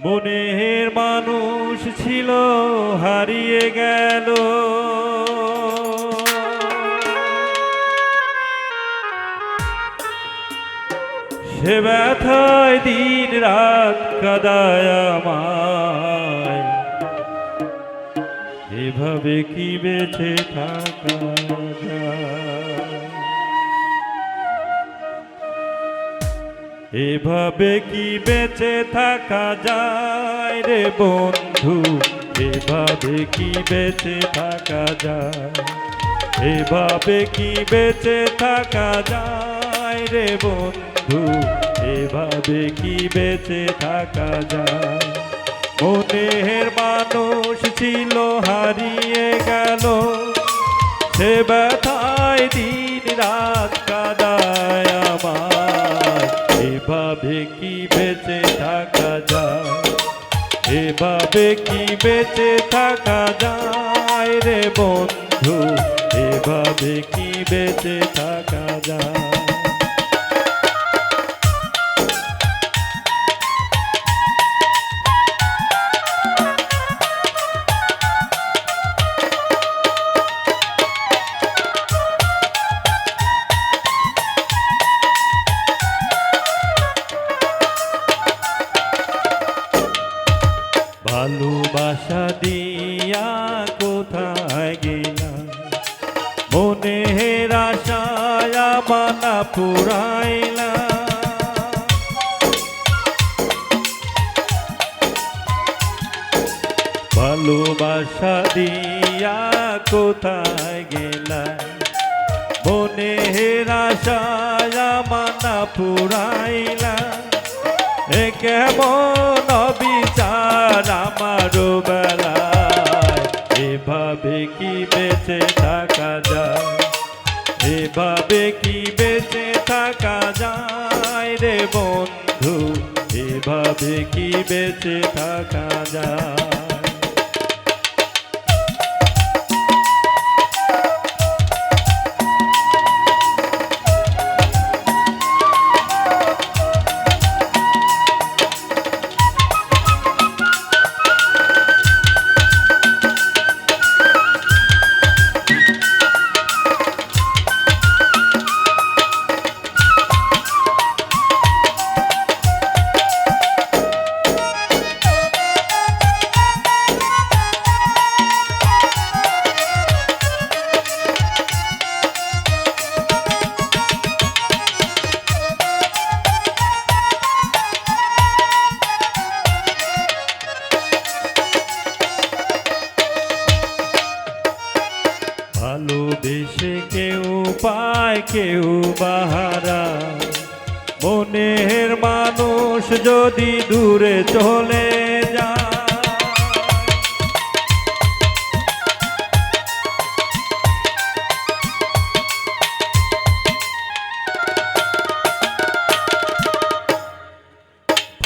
মনের মানুষ ছিল হারিয়ে গেল, সে ব্যথায় দিন রাত কাঁদায় আমায়। এভাবে কি বেঁচে থাকা যায়, এভাবে কি বেঁচে থাকা যায় রে বন্ধু, এভাবে কি বেঁচে থাকা যায়, এভাবে কি বেঁচে থাকা যায় রে বন্ধু, এভাবে কি বেঁচে থাকা যায়। মনের মানুষ ছিল হারিয়ে গেল, সে ব্যথায় দিন রাত কাঁদায় আমায়। এভাবে কি বেঁচে থাকা যায়, এভাবে কি বেঁচে থাকা যায় রে বন্ধু, এভাবে কি বেঁচে থাকা যায়। ভালোবাসা দিয়া কোথায় গেলাম, মনের আশায় মানা পুরাইলা। ভালোবাসা দিয়া কোথায় গেলাম, মনের আশায় মানা পুরাইলা। এ কেমন বিচার আমার বেলায়, এভাবে কি বেঁচে থাকা যায়, এভাবে কি বেঁচে থাকা যায় রে বন্ধু, এভাবে কি বেঁচে থাকা যায়। ভালোবেসে কেউ পায় কেউ বাহারা, মনের মানুষ যদি দূরে চলে যায়।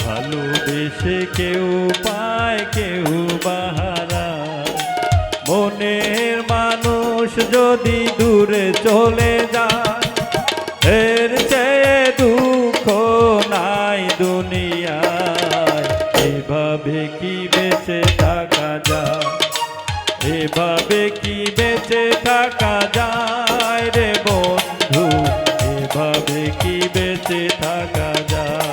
ভালোবেসে কেউ পায় কেউ বাহারা, মনের মানুষ যদি দূরে চলে যায়। এর চেয়ে দুঃখ নাই দুনিয়ায়, এভাবে কি বেঁচে থাকা যায়, এভাবে কি বেঁচে থাকা যায় রে বন্ধু, এভাবে কি বেঁচে থাকা যায়।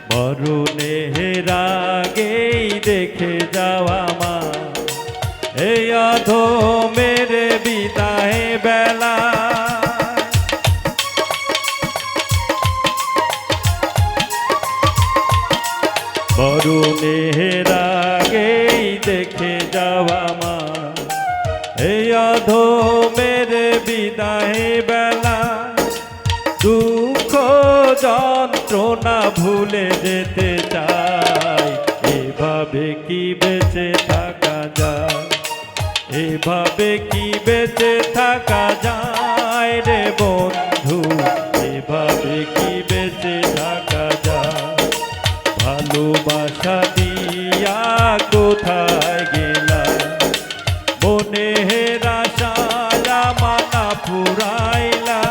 মরণের আগেই দেখে যাওয়া মা, এই অধমের বিদায় বেলা। মরণের আগেই দেখে যাওয়া মা, এই অধমের বিদায় বেলা দুঃখ যন্ত্রণা ভুলে যেতে চাই, এভাবে কি বেঁচে থাকা যায়, এভাবে কি বেঁচে থাকা যায় রে বন্ধু, এভাবে কি বেঁচে থাকা যায়। ভালোবাসা দিয়া কোথায় গেলা, মনের আশা মানা ফুরাইলা,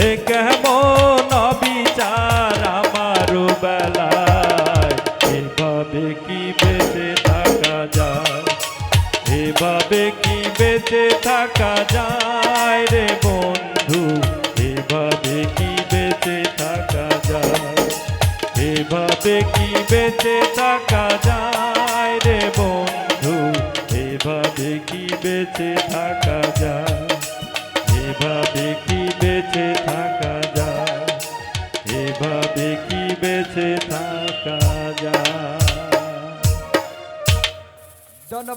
এ কেমন বিচার আমার বেলায়, এভাবে কি বেঁচে থাকা যায়, এভাবে কি বেঁচে থাকা যায় রে বন্ধু, এভাবে কি বেঁচে থাকা যায়, এভাবে কি বেঁচে থাকা যায় রে বন্ধু, এভাবে কি বেঁচে থাকা যায়, এভাবে কি বেঁচে থাকা যায়, এভাবে কি বেঁচে থাকা যায়।